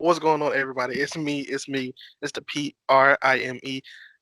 What's going on, everybody? It's me. It's the PRIME,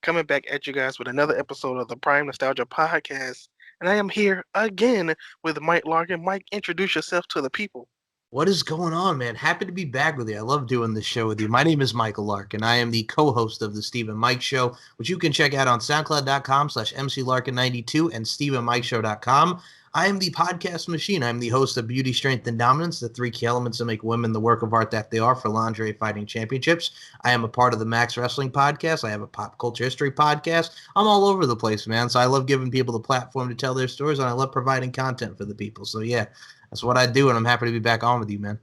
coming back at you guys with another episode of the Prime Nostalgia Podcast. And I am here again with Mike Larkin. Mike, introduce yourself to the people. What is going on, man? Happy to be back with you. I love doing this show with you. My name is Michael Larkin. I am the co-host of the Steve and Mike Show, which you can check out on SoundCloud.com/MCLarkin92 and SteveandMikeShow.com. I am the podcast machine. I'm the host of Beauty, Strength, and Dominance, the three key elements that make women the work of art that they are for lingerie fighting championships. I am a part of the Max Wrestling Podcast. I have a pop culture history podcast. I'm all over the place, man. So I love giving people the platform to tell their stories, and I love providing content for the people. So yeah, that's what I do, and I'm happy to be back on with you, man.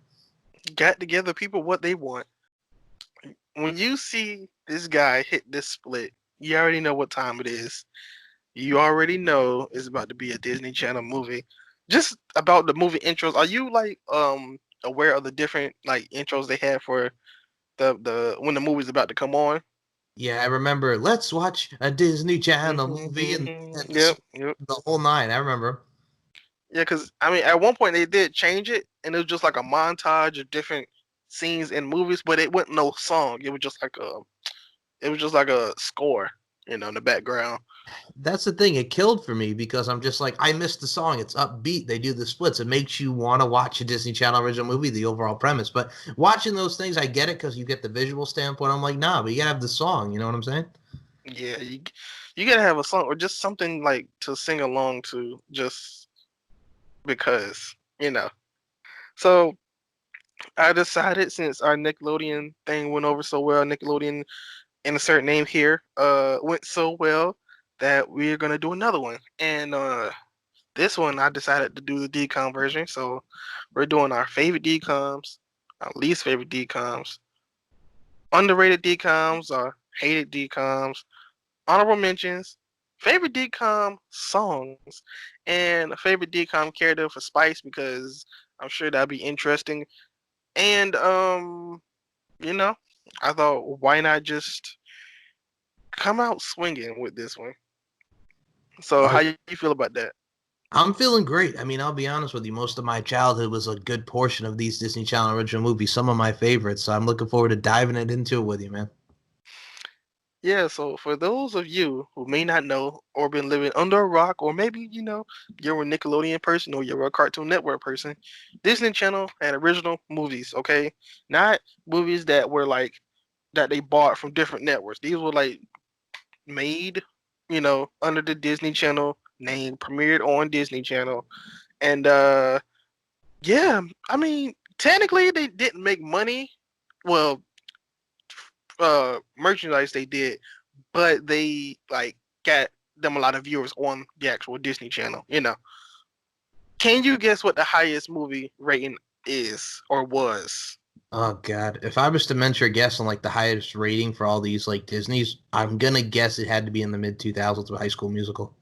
Got together people what they want. When you see this guy hit this split, you already know what time it is. You already know it's about to be a Disney Channel movie. Just about the movie intros, are you aware of the different intros they have for the when the movie's about to come on? Yeah, I remember. Let's watch a Disney Channel movie and Yep, yep. the whole nine. I remember. Yeah, because I mean, at one point they did change it, and it was just like a montage of different scenes in movies, but it wasn't no song. It was just like a score, in the background. That's the thing. It killed for me because I'm just like, I missed the song. It's upbeat. They do the splits. It makes you want to watch a Disney Channel original movie, the overall premise. But watching those things, I get it because you get the visual standpoint. I'm like, nah, but you gotta have the song. You know what I'm saying? Yeah, you gotta have a song or just something like to sing along to, just because. So I decided, since our Nickelodeon thing went over so well, Nickelodeon insert name here went so well, that we're gonna do another one. And this one I decided to do the DCOM version. So we're doing our favorite DCOMs, our least favorite DCOMs, underrated DCOMs, our hated DCOMs, honorable mentions, favorite DCOM songs, and a favorite DCOM character for Spice, because I'm sure that'd be interesting. And you know, I thought, why not just come out swinging with this one? So how Oh, you feel about that? I'm feeling great. I mean, I'll be honest with you. Most of my childhood was a good portion of these Disney Channel original movies, some of my favorites. So I'm looking forward to diving into it with you, man. Yeah, so for those of you who may not know or been living under a rock, or maybe you're a Nickelodeon person or you're a Cartoon Network person, Disney Channel had original movies, okay? Not movies that were that they bought from different networks. These were made, under the Disney Channel name, premiered on Disney Channel. And yeah, I mean, technically they didn't make money. Well, merchandise they did, but they got them a lot of viewers on the actual Disney Channel. Can you guess what the highest movie rating is or was? Oh God! If I was to venture a guess on like the highest rating for all these like Disney's, I'm gonna guess it had to be in the mid 2000s with High School Musical.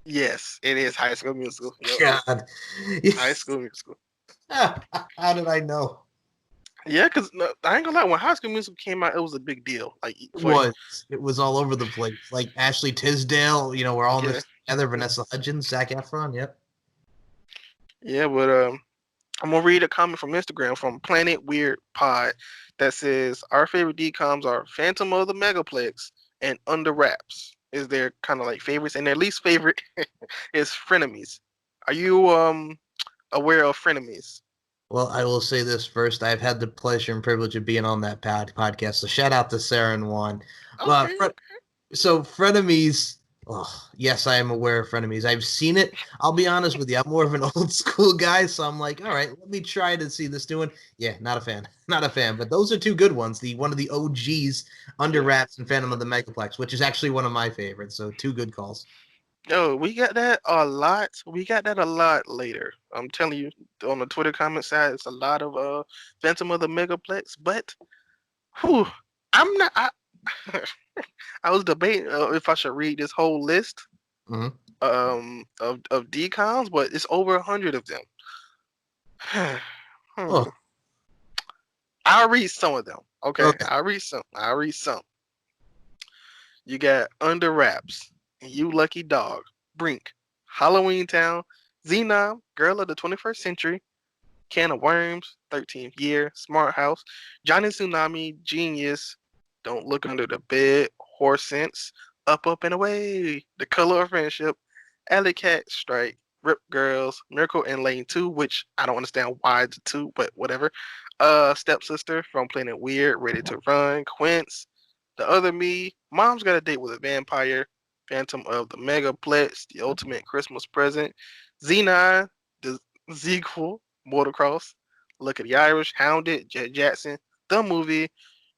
Yes, it is High School Musical. Yep. God, High School Musical. how did I know? Yeah, because I ain't gonna lie, when High School Musical came out, it was a big deal. It was all over the place. Like Ashley Tisdale, we're all in Yeah, this together. Vanessa Hudgens, Zac Efron. Yep. yeah, but I'm gonna read a comment from Instagram from Planet Weird Pod that says our favorite DComs are Phantom of the Megaplex and Under Wraps. Is their kind of favorites, and their least favorite is Frenemies. Are you aware of Frenemies? Well, I will say this first. I've had the pleasure and privilege of being on that podcast. So shout out to Sarah and Juan. Uh, Okay, Fre- so frenemies. Oh, yes, I am aware of frenemies. I've seen it. I'll be honest with you. I'm more of an old school guy, so I'm like, all right, let me try to see this new one. Yeah, not a fan. Not a fan. But those are two good ones. The one of the OGs, Under yeah. Wraps and Phantom of the Megaplex, which is actually one of my favorites. So two good calls. Oh, we got that a lot. We got that a lot later. I'm telling you, on the Twitter comment side, it's a lot of Phantom of the Megaplex. But whew, I'm not. I was debating if I should read this whole list Mm-hmm. of decons, but it's over 100 of them. Oh, Hmm. I'll read some of them. Okay, okay. I'll read some. I'll read some. You got Under Wraps, You Lucky Dog, Brink, Halloweentown, Xenom, Girl of the 21st Century, Can of Worms, 13th Year, Smart House, Johnny Tsunami, Genius, Don't Look Under the Bed, Horse Sense, Up and Away, The Color of Friendship, Alley Cat Strike, Rip Girls, Miracle in Lane 2, which I don't understand why it's a 2, but whatever. Stepsister from Planet Weird, Ready to Run, Quince, The Other Me, Mom's Got a Date with a Vampire, Phantom of the Megaplex, The Ultimate Christmas Present, Z9, The Sequel, Motocross, Look at the Irish, Hounded, Jet Jackson, The Movie,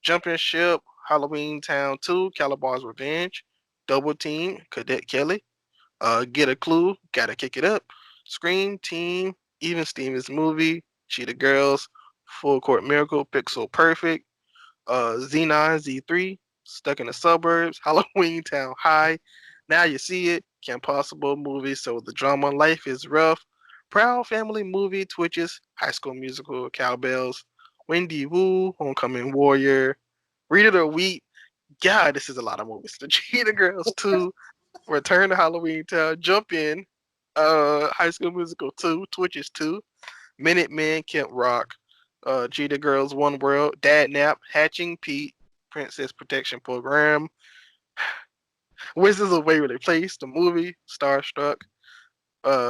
Jumping Ship, Halloweentown 2, Calabar's Revenge, Double Team, Cadet Kelly, Get a Clue, Gotta Kick It Up, Scream Team, Even Stevens Movie, Cheetah Girls, Full Court Miracle, Pixel Perfect, Z9, Z3, Stuck in the Suburbs, Halloween Town High, Now You See It, Kim Possible Movie, So the Drama Life is Rough, Proud Family Movie, Twitches, High School Musical, Cowbells, Wendy Wu, Homecoming Warrior, Read It or Weep. God, this is a lot of movies. The Cheetah Girls 2, Return to Halloween Town, Jump In, High School Musical 2, Twitches 2, Minutemen, Camp Rock, Cheetah Girls, One World, Dad Nap, Hatching Pete, Princess Protection Program, Wizards of Waverly Place, the movie, Starstruck,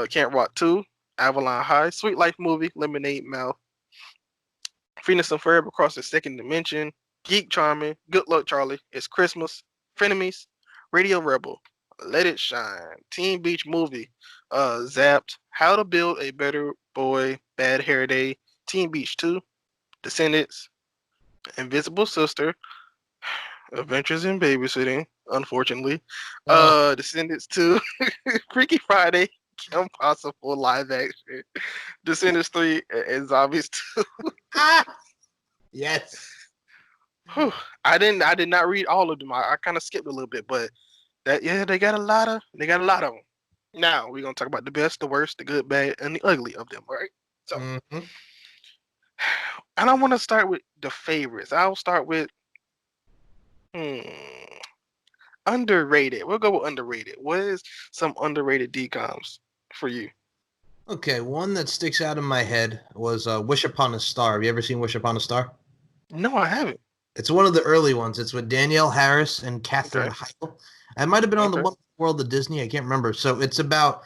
Camp Rock 2, Avalon High, Sweet Life Movie, Lemonade Mouth, Phoenix and Ferb Across the Second Dimension, Geek Charming, Good Luck Charlie, It's Christmas, Frenemies, Radio Rebel, Let It Shine, Teen Beach Movie, Zapped, How to Build a Better Boy, Bad Hair Day, Teen Beach 2, Descendants, Invisible Sister, Adventures in Babysitting, unfortunately, Descendants 2, Freaky Friday, Kim Possible live action, Descendants 3, and Zombies 2. Yes. Whew. I did not read all of them. I kind of skipped a little bit, but they got a lot of them. Now we're gonna talk about the best, the worst, the good, bad, and the ugly of them, all right? So, Mm-hmm. and I want to start with the favorites. I'll start with hmm, underrated. We'll go with underrated. What is some underrated DCOMs for you? Okay, one that sticks out in my head was Wish Upon a Star. Have you ever seen Wish Upon a Star? No, I haven't. It's one of the early ones. It's with Danielle Harris and Katherine Okay, Heigl. I might have been on the okay. One World of Disney. I can't remember. So it's about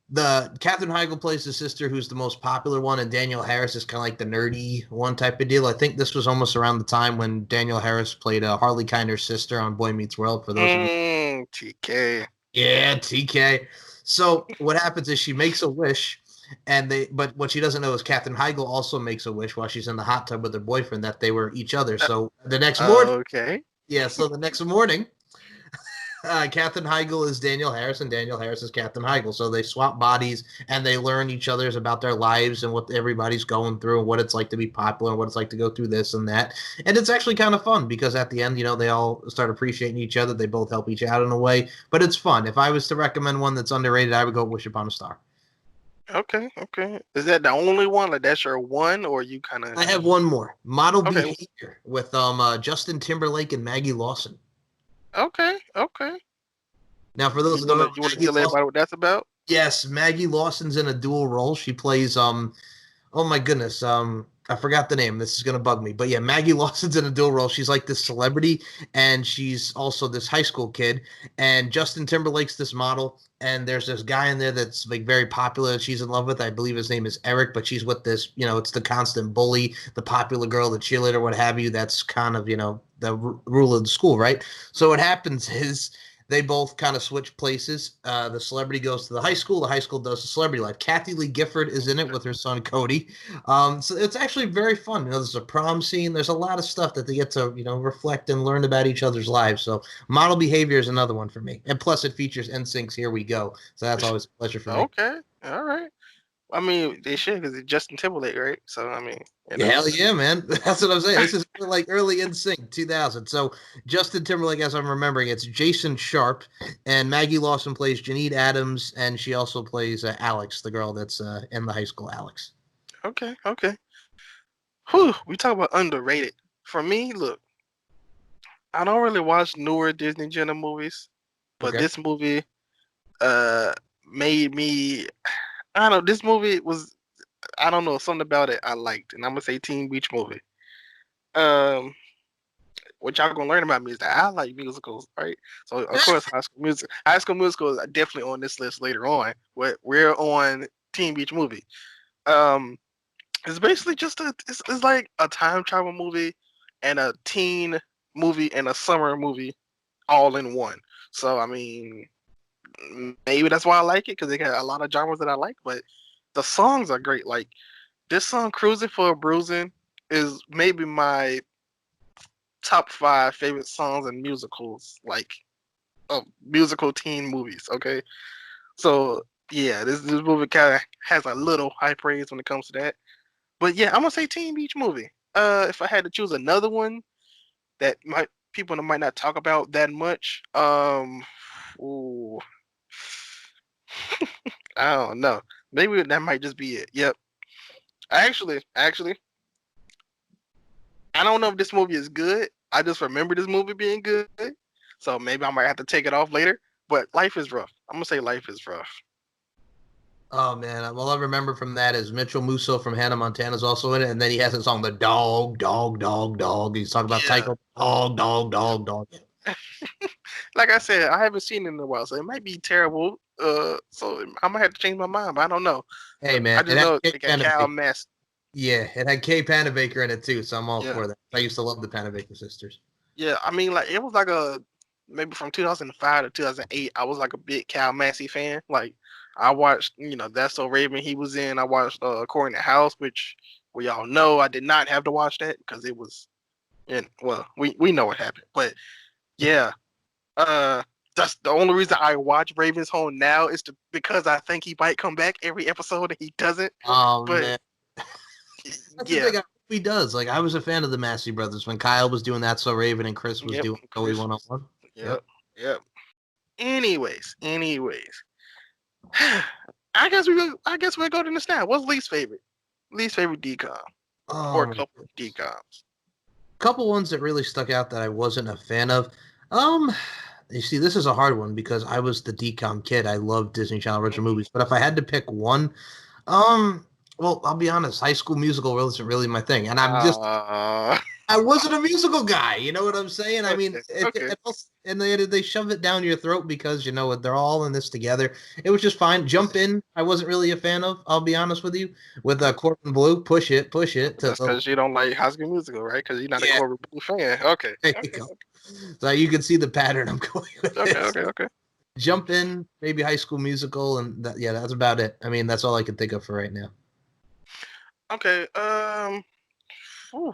the Katherine Heigl plays the sister who's the most popular one, and Danielle Harris is kind of like the nerdy one type of deal. I think this was almost around the time when Danielle Harris played Harley Kinder's sister on Boy Meets World. For those of you, TK. yeah, TK. So what happens is she makes a wish, but what she doesn't know is Katherine Heigl also makes a wish while she's in the hot tub with her boyfriend that they were each other. Uh, So the next morning, okay. yeah, so the next morning, Katherine Heigl is Danielle Harris, and Danielle Harris is Katherine Heigl. So they swap bodies, and they learn each other's about their lives and what everybody's going through, and what it's like to be popular, and what it's like to go through this and that. And it's actually kind of fun because at the end, they all start appreciating each other. They both help each out in a way, but it's fun. If I was to recommend one that's underrated, I would go Wish Upon a Star. Okay, okay. Is that the only one? Like that's your one, or you kind of I have one more, Model okay, Behavior, with Justin Timberlake and Maggie Lawson. okay. Now, for those You that don't wanna know, you wanna Maggie tell Lawson, everybody what that's about? yes, Maggie Lawson's in a dual role. She plays oh my goodness, I forgot the name. This is gonna bug me, but yeah, Maggie Lawson's in a dual role. She's like this celebrity, and she's also this high school kid. And Justin Timberlake's this model, and there's this guy in there that's like very popular that she's in love with. I believe his name is Eric, but she's with this, it's the constant bully, the popular girl, the cheerleader, what have you. That's kind of the rule of the school, right? So what happens is they both kind of switch places. The celebrity goes to the high school. The high school does the celebrity life. Kathy Lee Gifford is in it with her son Cody. So it's actually very fun. There's a prom scene. There's a lot of stuff that they get to reflect and learn about each other's lives. So Model Behavior is another one for me. And plus, it features NSYNC's "Here We Go." So that's always a pleasure for me. Okay, all right. I mean, they should because it's Justin Timberlake, right? So I mean, Yeah, hell yeah, man. That's what I'm saying. This is like early NSYNC 2000. So Justin Timberlake, as I'm remembering, it's Jason Sharp, and Maggie Lawson plays Janine Adams, and she also plays Alex, the girl that's in the high school, Alex. okay. Whew, we talk about underrated. For me, look, I don't really watch newer Disney Channel movies, but Okay. this movie uh made me. I don't know. This movie was. I don't know, something about it I liked, and I'm gonna say Teen Beach Movie. Um, what y'all gonna learn about me is that I like musicals, right? So of course, High School Musical is definitely on this list later on. We're on Teen Beach Movie. Um, it's basically just it's like a time travel movie and a teen movie and a summer movie all in one. So I mean, maybe that's why I like it because it got a lot of genres that I like. But the songs are great. Like this song, "Cruising for a Bruising," is maybe my top 5 favorite songs in musicals, like musical teen movies. Okay, so yeah, this movie kind of has a little high praise when it comes to that. But yeah, I'm gonna say Teen Beach Movie. If I had to choose another one that might people might not talk about that much, ooh, I don't know. Maybe that might just be it. Yep. Actually, I don't know if this movie is good. I just remember this movie being good, so maybe I might have to take it off later. But Life is Rough. I'm gonna say Life is Rough. Oh man, all I remember from that is Mitchell Musso from Hannah Montana's also in it, and then he has a song, "The Dog, Dog, Dog, Dog." He's talking about Yeah. Tycho, dog, dog, dog, dog. Like I said, I haven't seen it in a while, so it might be terrible. So I might have to change my mind, but I don't know. Hey I man, just know Kate it got Cal Panabaker. Mess. Yeah, it had Kay Panabaker in it too, so I'm all Yeah, for that. I used to love the Panabaker sisters. yeah. I mean, like it was like a maybe from 2005 to 2008. I was like a big Cal Massey fan. Like I watched, That's So Raven he was in. I watched According to House, which we all know I did not have to watch that because it was, well, we know what happened. But yeah, uh, that's the only reason I watch Raven's Home now is because I think he might come back every episode and he doesn't. Oh But man, that's the yeah, thing. I hope he does. Like I was a fan of the Massey brothers when Kyle was doing that, so Raven and Chris was yep, doing Joey Chris, 101. yep, Yep. yep. Anyways, I guess we're going to this now. What's least favorite? Least favorite decom or Oh a my couple of goodness. decoms. Couple ones that really stuck out that I wasn't a fan of. Um, you see, this is a hard one because I was the DCOM kid. I loved Disney Channel original movies, but if I had to pick one, um, well, I'll be honest, High School Musical wasn't really my thing, and Uh, I wasn't a musical guy. You know what I'm saying? I mean, okay, okay. and they shove it down your throat because they're all in this together. It was just fine. Jump in. I wasn't really a fan of. I'll be honest with you. With Corbin Blue, push it to That's the because you don't like High School Musical, right? Because you're not a yeah. Cobra Blue fan. Okay, There you okay, go. So you can see the pattern I'm going with okay, this. okay, okay. Jump in, maybe High School Musical, and that's about it. I mean, that's all I can think of for right now. Okay. Whew.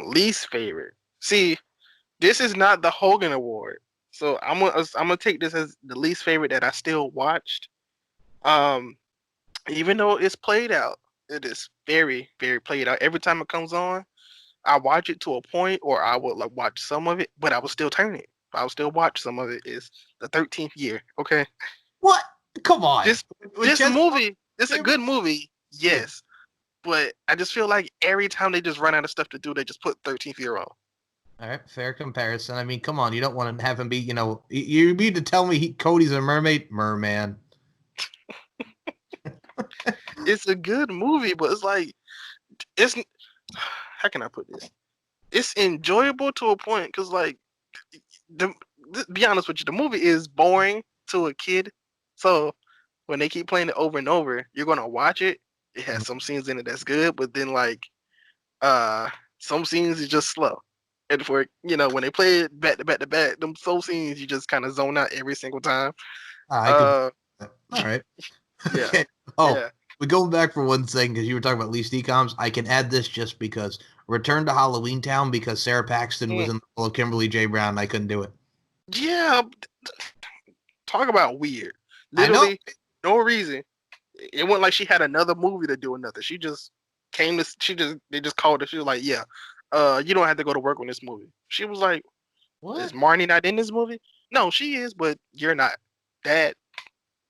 Least favorite. See, this is not the Hogan Award, so I'm gonna take this as the least favorite that I still watched. Um, even though it's played out, it is very, very played out. Every time it comes on, I watch it to a point, or I would like watch some of it, but I will still turn it. I will still watch some of it. Is the 13th year? Okay, What? Come on. this With this Jensen movie, it's a Ackles? good movie, Yeah. yes, but I just feel like every time they just run out of stuff to do, they just put 13th year on. All right, fair comparison. I mean, come on. You don't want to have him be, you need to tell me Cody's a mermaid? Merman. It's a good movie, but it's like it's how can I put this? It's enjoyable to a point because like the be honest with you, the movie is boring to a kid. So when they keep playing it over and over, you're gonna watch it. It has some scenes in it that's good, but then like uh some scenes is just slow. And for when they play it back to back to back, them some scenes you just kind of zone out every single time. I can. Uh All right. yeah. Okay. Oh, Yeah. we going back for one second because you were talking about least decoms. I can add this just because Return to Halloweentown because Sarah Paxton was Mm. in the role of Kimberly J. Brown. And I couldn't do it. Yeah, talk about weird. I know. Literally no reason. It wasn't like she had another movie to do or nothing. She just came to they just called her. She was like, yeah, you don't have to go to work on this movie. She was like, is What? Marnie not in this movie? No, she is, but you're not. That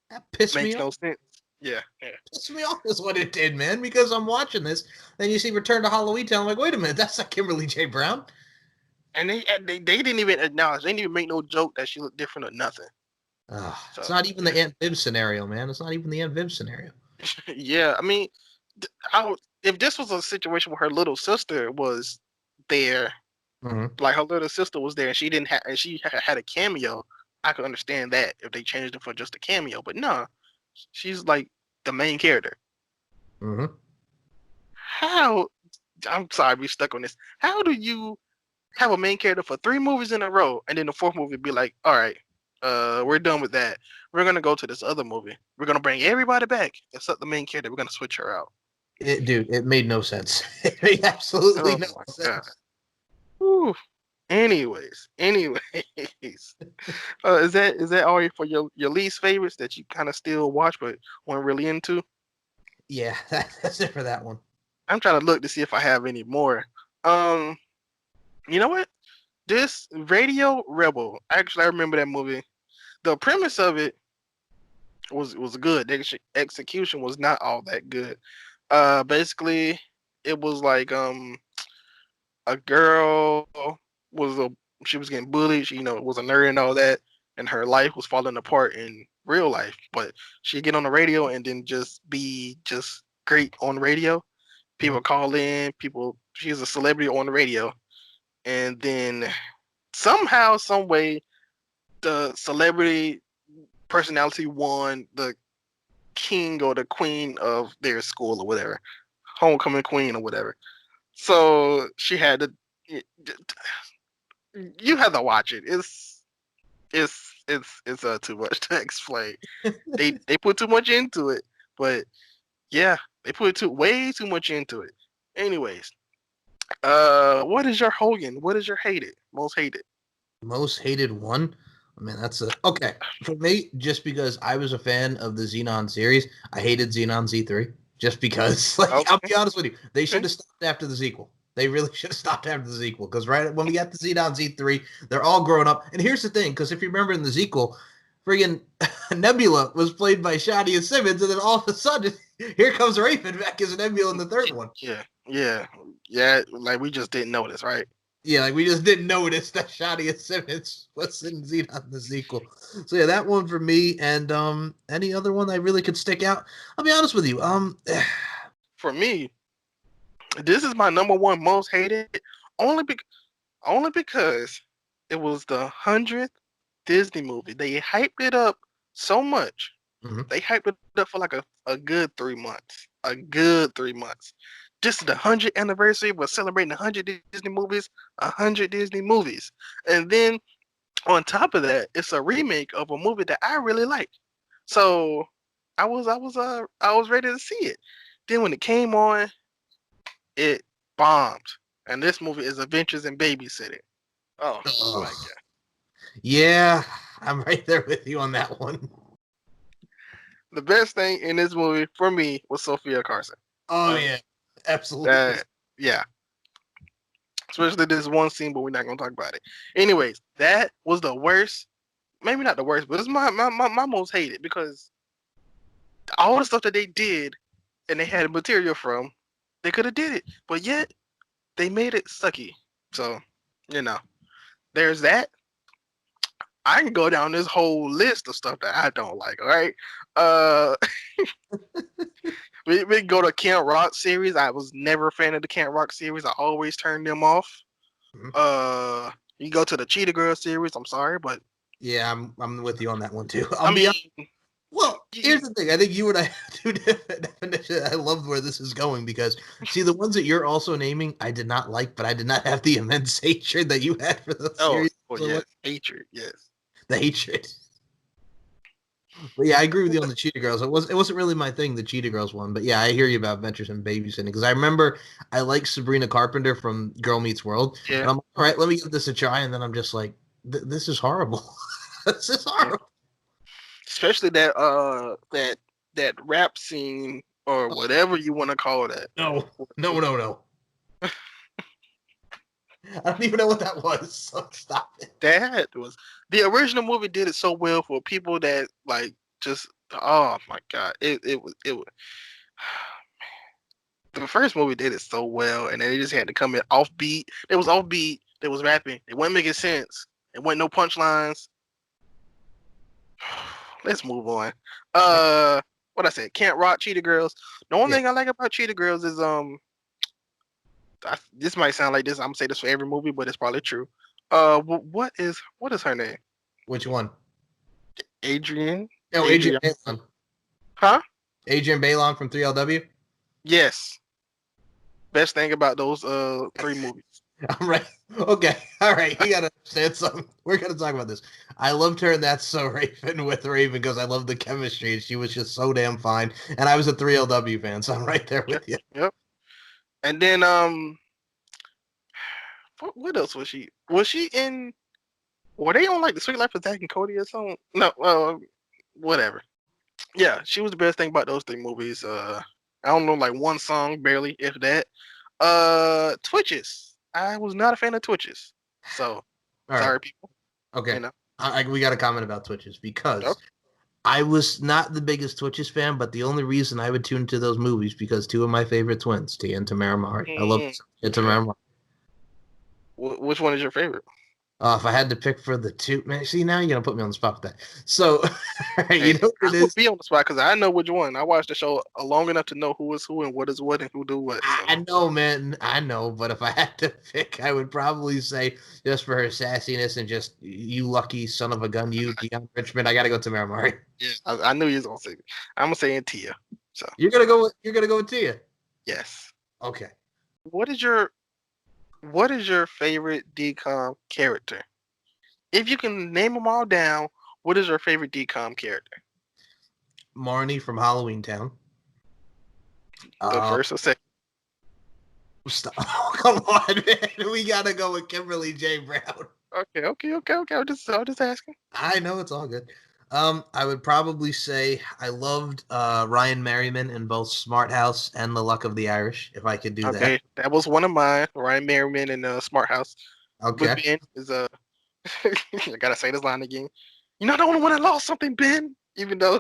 That pissed me makes off. no sense. Yeah, yeah. Pissed me off is what it did, man. Because I'm watching this, then you see Return to Halloweentown. I'm like, wait a minute, that's not Kimberly J. Brown. And they didn't even acknowledge. They didn't even make no joke that she looked different or nothing. Ugh, it's So not even the Aunt Viv scenario, man. It's not even the Aunt Viv scenario. Yeah, I mean, if this was a situation where her little sister was there, Mhm. like her little sister was there, and she didn't have, and she had a cameo, I could understand that if they changed it for just a cameo. But no, she's like the main character. Mhm. How? I'm sorry, we stuck on this. How do you have a main character for 3 movies in a row, and then the fourth movie be like, all right, we're done with that. We're gonna go to this other movie. We're gonna bring everybody back except the main character. We're gonna switch her out. It made no sense. It made absolutely Oh no my god. sense. Whew. Anyways, is that all for your least favorites that you kind of still watch but weren't really into? Yeah, that's it for that one. I'm trying to look to see if I have any more. Um, you know what? This Radio Rebel. Actually, I remember that movie. The premise of it was good. The execution was not all that good. Basically, it was like a girl was a she was getting bullied. She was a nerd and all that, and her life was falling apart in real life. But she get on the radio and then just be just great on the radio. Mhm. People call in. People. She's a celebrity on the radio, and then somehow, some way, the celebrity personality won the king or the queen of their school or whatever, homecoming queen or whatever. So she had to. You have to watch it. It's too much to explain. They put too much into it, but yeah, they put way too much into it. Anyways, what is your Hogan? What is your most hated? Most hated one. I mean, that's okay for me. Just because I was a fan of the Xenon series, I hated Xenon Z3. Just because, like, I'll Okay, be honest with you, they should okay. have stopped after the sequel. They really should have stopped after the sequel because right when we got the Xenon Z3, they're all grown up. And here's the thing, because if you remember in the sequel, friggin' Nebula was played by Shadia Simmons, and then all of a sudden, here comes Raven back as Nebula in the third one. Yeah, yeah, yeah. Like we just didn't notice, right? Yeah, like we just didn't notice that Shadia Simmons was in Xenon the sequel. So yeah, that one for me. And any other one that really could stick out? I'll be honest with you. For me, this is my number one most hated, only be- only because it was the 100th Disney movie. They hyped it up so much. mhm. They hyped it up for like a good 3 months. A good 3 months. This is the 100th anniversary. We're celebrating 100 Disney movies, 100 Disney movies. And then on top of that, it's a remake of a movie that I really like. So I was ready to see it. Then when it came on, it bombed. And this movie is Adventures in Babysitting. Oh my Ugh. god. Yeah, I'm right there with you on that one. The best thing in this movie for me was Sophia Carson. Oh Uh, yeah, absolutely. that yeah, especially this one scene, but we're not gonna talk about it. Anyways, that was the worst. Maybe not the worst, but it's my most hated because all the stuff that they did and they had material from, they could have did it, but yet they made it sucky. So you know, there's that. I can go down this whole list of stuff that I don't like. All right, uh, we go to Camp Rock series. I was never a fan of the Camp Rock series. I always turned them off. Mhm. Uh, you go to the Cheetah Girls series. I'm sorry, but Yeah, I'm with you on that one too. I'll I be mean, honest. Well, y- here's the thing. I think you and I have two different definitions. I love where this is going because, see, the ones that you're also naming, I did not like, but I did not have the immense hatred that you had for those oh, series. well, So yes, what hatred, yes. the hatred. But yeah, I agree with you on the Cheetah Girls. It wasn't really my thing, the Cheetah Girls one. But yeah, I hear you about Adventures in Babysitting because I remember I like Sabrina Carpenter from Girl Meets World, Yeah, and I'm like, all right, let me give this a try, and then I'm just like, this is horrible. This is yeah. horrible. Especially that rap scene or whatever you want to call that. No, no, no, no. I don't even know what that was. So stop it. That was the original movie did it so well for people that like just oh my god it was the first movie did it so well and then they just had to come in offbeat. It was offbeat. They was rapping. It wasn't making sense. It wasn't no punchlines. Let's move on. Uh, what I said, Can't Rock, Cheetah Girls. The only thing I like about Cheetah Girls is this might sound like this. I'm gonna say this for every movie, but it's probably true. What is her name? Which one? Adrienne. No, Adrienne Adrienne. Bailon. Huh? Adrienne Bailon from 3LW. Yes. Best thing about those three movies. I'm right. Okay. All right. You gotta understand something. We're gonna talk about this. I loved her, and That's So Raven with Raven because I loved the chemistry, and she was just so damn fine. And I was a 3LW fan, so I'm right there with you. Yep. And then what else was she? Was she in? Were they on like the Sweet Life of Zack and Cody or something? No. Whatever. Yeah, she was the best thing about those three movies. I don't know, like one song, barely, if that. Twitches. I was not a fan of Twitches. So, All sorry, right. people. Okay. You know. We got to comment about Twitches because Okay. I was not the biggest Twitches fan, but the only reason I would tune into those movies because two of my favorite twins, Tia and Tamara Mari. I love Tia and Tamara Mari. Which one is your favorite? If I had to pick for the two, man, see, now you're going to put me on the spot with that. So, Hey, you know what it I is? would be on the spot because I know which one. I watched the show long enough to know who is who and what is what and who do what. So. I know, man. I know. But if I had to pick, I would probably say just for her sassiness and just you lucky son of a gun, you, Deion Richmond, I got to go Tamara Mari. Yeah, I knew you was going to say it. I'm going to say Tia. So. You're going to go with Tia? Yes. Okay. What is your favorite DCOM character? If you can name them all down, what is your favorite DCOM character? Marnie from Halloweentown. The first or second? Stop. Oh, come on, man. We got to go with Kimberly J. Brown. Okay. I'm just asking. I know it's all good. I would probably say I loved Ryan Merriman in both Smart House and The Luck of the Irish, if I could do that. Okay, that was one of mine. Ryan Merriman in Smart House. Okay. But Ben is I gotta say this line again. You're not the only one that lost something, Ben. Even though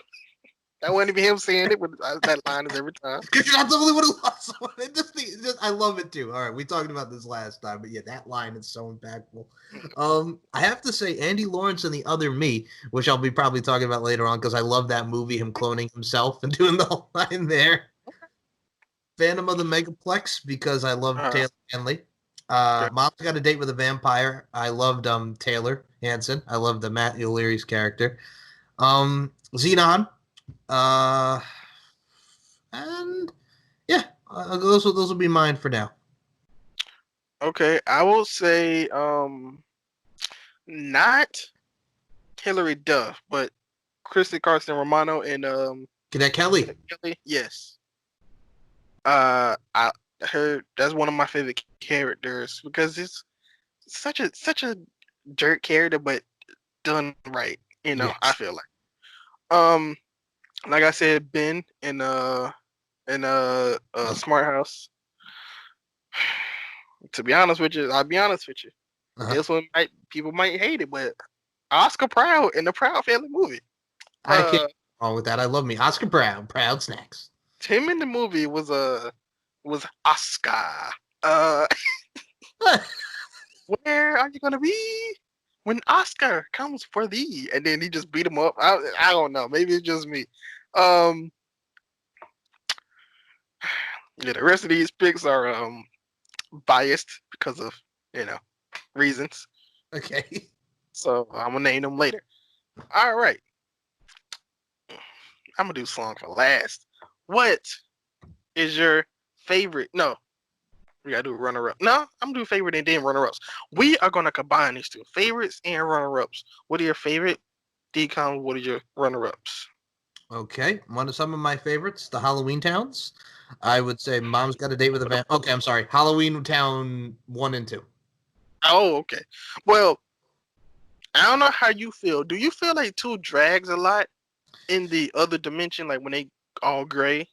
that wasn't even him saying it, but that line is every time. Because you're not the only one who lost someone. I love it too. All right, we talked about this last time, but yeah, that line is so impactful. I have to say, Andy Lawrence and The Other Me, which I'll be probably talking about later on because I love that movie, him cloning himself and doing the whole line there. Phantom of the Megaplex because I love Taylor Hanley. Mom's Got a Date with a Vampire. I loved Taylor Hansen. I loved the Matt O'Leary's character. Xenon. And yeah, those will be mine for now. Okay, I will say not Hilary Duff, but Kristen Carson Romano and Cadet Kelly. Yes. That's one of my favorite characters because it's such a jerk character, but done right. You know, yes. I feel like I said, Ben in Smart House. To be honest with you, I'll be honest with you. This one people might hate it, but Oscar Proud in the Proud Family movie. I can't go wrong with that. I love me Oscar Proud snacks. Him in the movie was Oscar. Where are you gonna be when Oscar comes for thee? And then he just beat him up. I don't know. Maybe it's just me. Yeah, the rest of these picks are biased because of reasons. Okay. So I'm gonna name them later. All right. I'm gonna do song for last. What is your favorite? No, we gotta do runner-up. No, I'm gonna do favorite and then runner-ups. We are gonna combine these two, favorites and runner-ups. What are your favorite DCOMs? What are your runner-ups? Okay, one of some of my favorites, the Halloween-towns. I would say Mom's Got a Date with a Vampire. Okay, I'm sorry, Halloweentown 1 and 2. Oh, okay. Well, I don't know how you feel. Do you feel like 2 drags a lot in the other dimension, like when they all gray?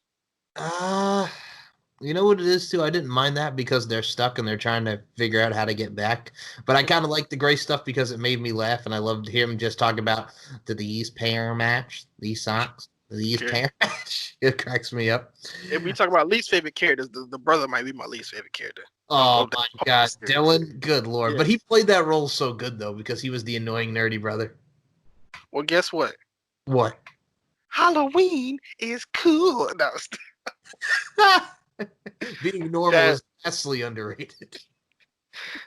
You know what it is too? I didn't mind that because they're stuck and they're trying to figure out how to get back. But I kind of like the gray stuff because it made me laugh, and I loved him just talk about these pair match, these socks, these pair match. It cracks me up. If we talk about least favorite characters, the brother might be my least favorite character. Oh my God, Dylan! Good Lord! Yeah. But he played that role so good though because he was the annoying nerdy brother. Well, guess what? What? Halloween is cool. No, Being normal that is vastly underrated.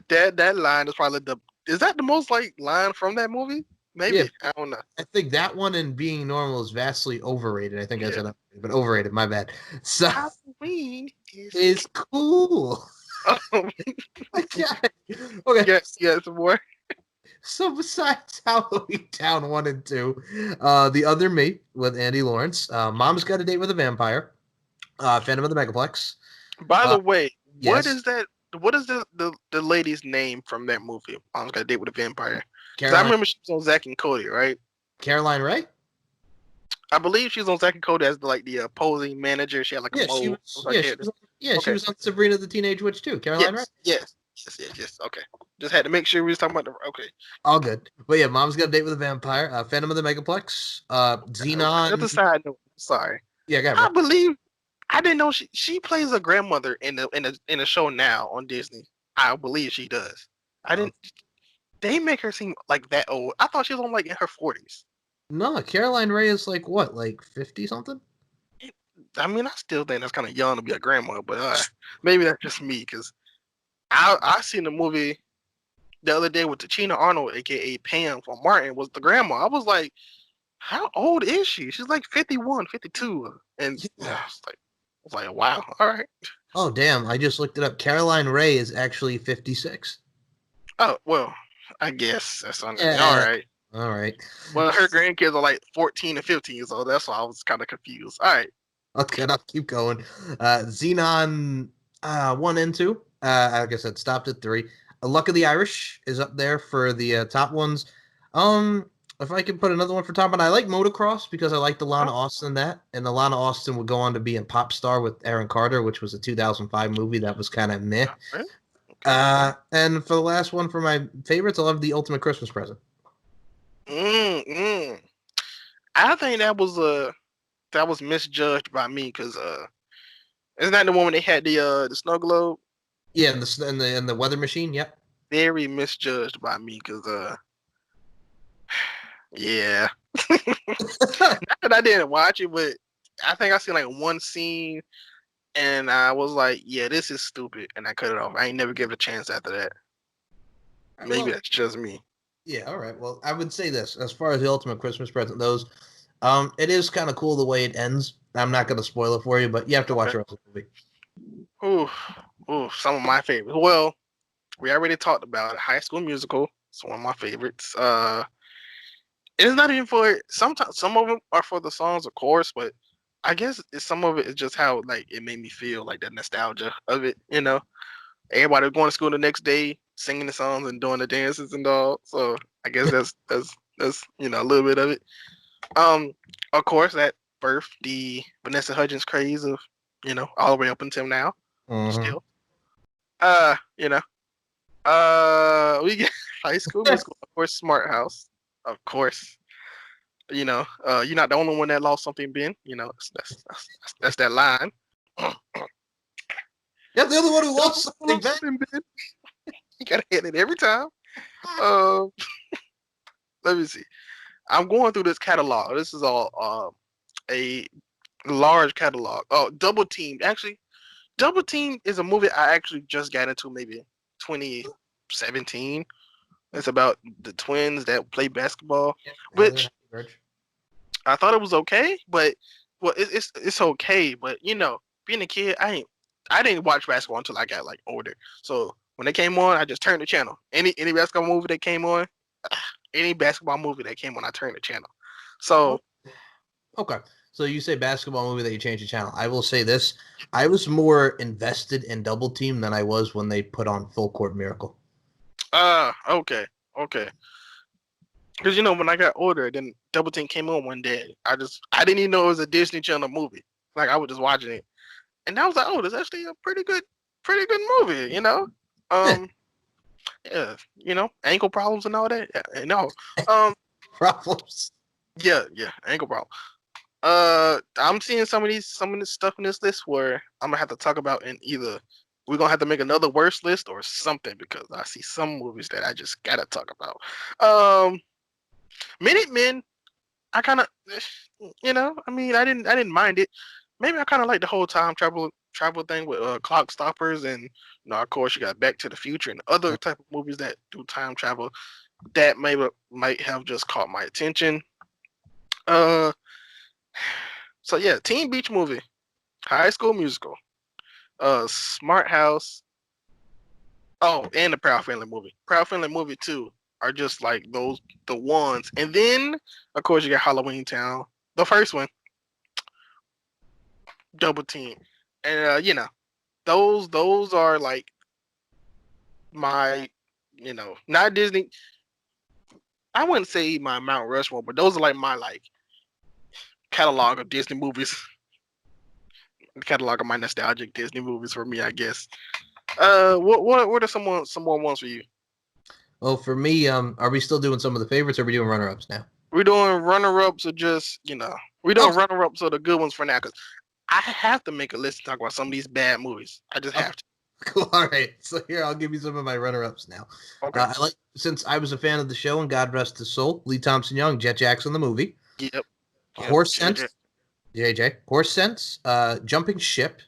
that line is probably the is that the most like line from that movie? Yeah, Maybe I don't know. I think that one and being normal is vastly overrated. I think I Yeah, said underrated, but overrated. My bad. So Halloween is is cool. um, Okay. Okay. yes, yes, boy. So besides Halloween Town 1 and 2, The Other Me with Andy Lawrence, Mom's Got a Date with a Vampire, Phantom of the Megaplex. By Uh, the way, what yes, is that? What is the lady's name from that movie? Mom's Got a Date with a Vampire. Because I Caroline remember she was on Zack and Cody, right? Caroline Ray. I believe she was on Zack and Cody as like the opposing manager. She had like a Yeah, she mole. was. Was her Yeah, she character? was. Yeah, she Okay. was on Sabrina the Teenage Witch too. Caroline Ray. Yes. Yes. Yes. Yes. Yes. Okay. Just had to make sure we was talking about the. Okay. All good. But yeah, Mom's Got a Date with a Vampire, Phantom of the Megaplex, That's a Xenon. side note. Sorry. Yeah, go ahead, I bro. believe I didn't know she plays a grandmother in the show now on Disney. I believe she does. I Um, didn't. They make her seem like that old. I thought she was on like in her 40s. no, Caroline Ray is like what, like 50 something? I mean, I still think that's kind of young to be a grandma, but maybe that's just me because I seen the movie the other day with Tachina Arnold, aka Pam from Martin, was the grandma. I was like, how old is she? She's like 51, 52. And Yeah. I was like, wow, all right. Oh, damn. I just looked it up. Caroline Ray is actually 56. Oh, well, I guess that's all Yeah. right. All right. Well, her grandkids are like 14 and 15, so that's why I was kind of confused. All right. Okay, I'll keep going. Xenon 1 and 2. Like I said, stopped at 3. Luck of the Irish is up there for the top ones. Um, if I could put another one for top one, I like Motocross because I like the Lana Oh, Austin in that. And the Lana Austin would go on to be in Pop Star with Aaron Carter, which was a 2005 movie that was kind of meh. okay. Okay. And for the last one for my favorites, I love The Ultimate Christmas Present. Mm. I think that was misjudged by me because isn't that the one when they had the snow globe? Yeah, and the Weather Machine. Yep. Very misjudged by me because yeah. Not that I didn't watch it, but I think I seen like one scene and I was like, yeah, this is stupid, and I cut it off. I ain't never give it a chance after that. Maybe Well, that's just me. yeah, all right. Well, I would say this as far as the Ultimate Christmas Present goes, it is kind of cool the way it ends. I'm not going to spoil it for you, but you have to watch Okay. the rest of the movie. Ooh, ooh, some of my favorites. Well, we already talked about it. High School Musical. It's one of my favorites. It's not even for sometimes some of them are for the songs, of course, but I guess some of it is just how like it made me feel, like the nostalgia of it. Everybody going to school the next day, singing the songs and doing the dances and all. So I guess that's a little bit of it. Um, of course that birthed the Vanessa Hudgens craze of all the way up until now. Mm-hmm. Still, you know, we get High School Musical, of course, Smart House, of course. You're not the only one that lost something, Ben. That's that line. Yeah, the other one who Don't lost something, lost man. something, Ben. You gotta hit it every time. Uh, let me see. I'm going through this catalog. This is all a large catalog. Oh, Double Team. Actually, Double Team is a movie I actually just got into maybe 2017. It's about the twins that play basketball, Yeah, which I thought it was okay, but well, it's okay. But being a kid, I didn't watch basketball until I got like older. So when they came on, I just turned the channel. Any basketball movie that came on, any basketball movie that came on, I turned the channel. So Okay. So you say basketball movie that you changed the channel. I will say this. I was more invested in Double Team than I was when they put on Full Court Miracle. okay, okay. Because when I got older, then Double Team came on one day. I didn't even know it was a Disney Channel movie. Like I was just watching it, and I was like, oh, this is actually a pretty good movie. Yeah. Um, yeah, ankle problems and all that. Yeah, no, um, Problems. yeah, ankle problem. I'm seeing some of this stuff in this list where I'm gonna have to talk about in either we're gonna have to make another worst list or something because I see some movies that I just gotta talk about. Minutemen, I kind of, I mean, I didn't mind it. Maybe I kind of like the whole time travel thing with clock stoppers, and of course, you got Back to the Future and other type of movies that do time travel. That maybe might have just caught my attention. Uh, so yeah, Teen Beach Movie, High School Musical, Smart House. Oh, and the Proud Family movie. Proud Family movie 2 are just like the ones. And then, of course, you got Halloweentown, the first one, Double Team. And those are like my, not Disney. I wouldn't say my Mount Rushmore, but those are like my like catalog of Disney movies. Catalog of my nostalgic Disney movies for me, I guess. What are some more ones for you? Well, for me, are we still doing some of the favorites, or are we doing runner-ups now? We're doing runner-ups, or just we're doing Oh. runner-ups of the good ones for now, because I have to make a list to talk about some of these bad movies. I just have to. Cool. All right. So here, I'll give you some of my runner-ups now. Okay. Since I was a fan of the show, and God rest his soul, Lee Thompson Young, Jet Jackson, the movie. Yep. Horse Sense, JJ. Horse Sense, Jumping Ship.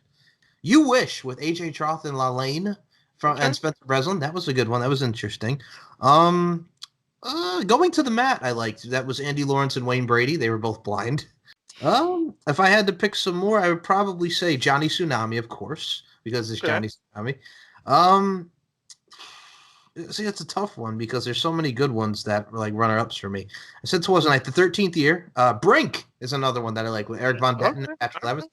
You Wish with AJ Troth and Lalaine and Spencer Breslin. That was a good one. That was interesting. Going to the Mat, I liked. That was Andy Lawrence and Wayne Brady. They were both blind. If I had to pick some more, I would probably say Johnny Tsunami, of course, because it's Johnny Tsunami. See, it's a tough one because there's so many good ones that were like runner-ups for me. Since it wasn't like the 13th year, Brink is another one that I like with Eric Von Detten, Patrick Levis,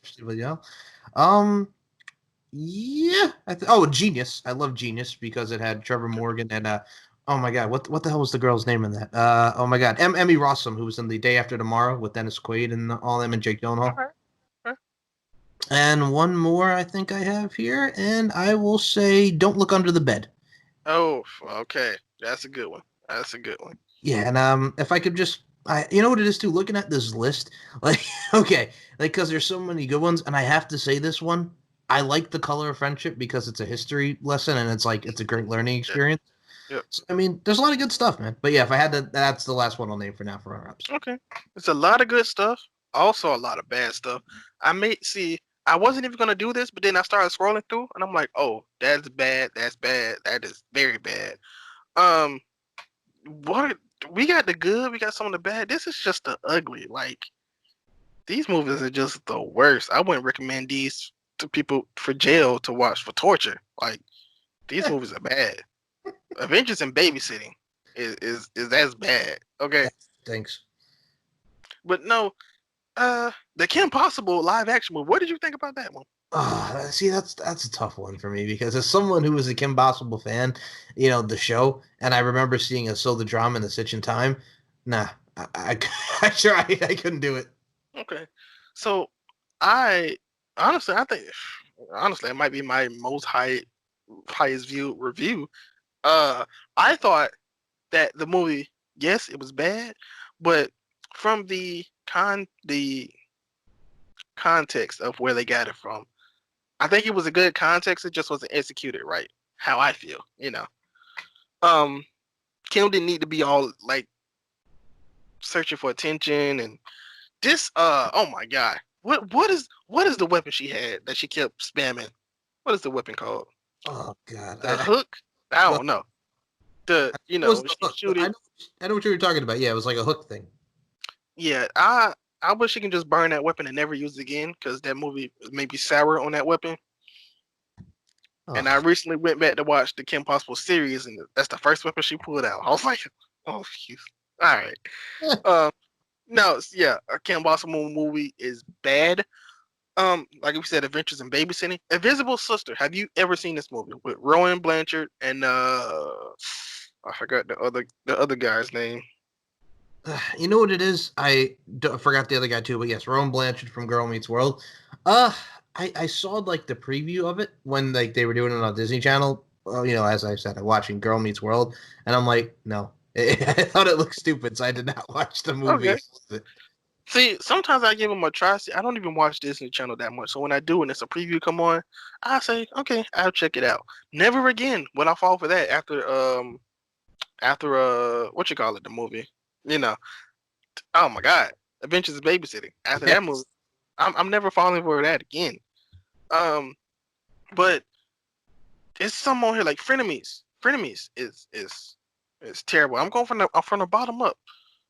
Genius. I love Genius because it had Trevor Morgan and oh my God, what the hell was the girl's name in that? Oh my God, Emmy Rossum, who was in The Day After Tomorrow with Dennis Quaid and all them and Jake Gyllenhaal. Okay. And one more I think I have here, and I will say Don't Look Under the Bed. Oh, okay. That's a good one. Yeah, and if I could just, you know what it is too. Looking at this list, like, okay, like because there's so many good ones, and I have to say this one, I like The Color of Friendship because it's a history lesson and it's a great learning experience. Yeah. So, I mean, there's a lot of good stuff, man. But yeah, if I had to, that's the last one I'll name for now for runner-ups. Okay. It's a lot of good stuff. Also a lot of bad stuff. I wasn't even gonna do this, but then I started scrolling through, and I'm like, oh, that's bad. That's bad. That is very bad. What we got the good, we got some of the bad. This is just the ugly. Like these movies are just the worst. I wouldn't recommend these to people for jail to watch for torture. Like these movies are bad. Adventures in Babysitting is as bad. Okay. Thanks. But no, the Kim Possible live action movie. What did you think about that one? See, that's a tough one for me because as someone who was a Kim Possible fan, the show, and I remember seeing a So the Drama in the Stitch in Time. Nah, I couldn't do it. Okay, so I honestly it might be my most highest viewed review. I thought that the movie, yes, it was bad, but from the context of where they got it from, I think it was a good context. It just wasn't executed right. How I feel, Kim didn't need to be all like searching for attention and this. Oh my God, what is the weapon she had that she kept spamming? What is the weapon called? Oh God, The hook? I don't know. I know what you were talking about. Yeah, it was like a hook thing. Yeah, I wish she can just burn that weapon and never use it again because that movie may be sour on that weapon. Oh. And I recently went back to watch the Kim Possible series, and that's the first weapon she pulled out. I was like, oh, phew. All right. No, yeah, a Kim Possible movie is bad. Like we said, Adventures in Babysitting. Invisible Sister. Have you ever seen this movie with Rowan, Blanchard, and I forgot the other guy's name. You know what it is? I forgot the other guy too, but yes, Rowan Blanchard from Girl Meets World. I saw like the preview of it when like they were doing it on Disney Channel. As I said, I'm watching Girl Meets World, and I'm like, no, I thought it looked stupid, so I did not watch the movie. Okay. See, sometimes I give them a try. See, I don't even watch Disney Channel that much, so when I do and it's a preview come on, I say, okay, I'll check it out. Never again will I fall for that after what you call it, the movie. Oh my God. Adventures of Babysitting. After that movie, Yes. I'm never falling for that again. Um, but it's some on here like Frenemies. Frenemies is terrible. I'm from the bottom up.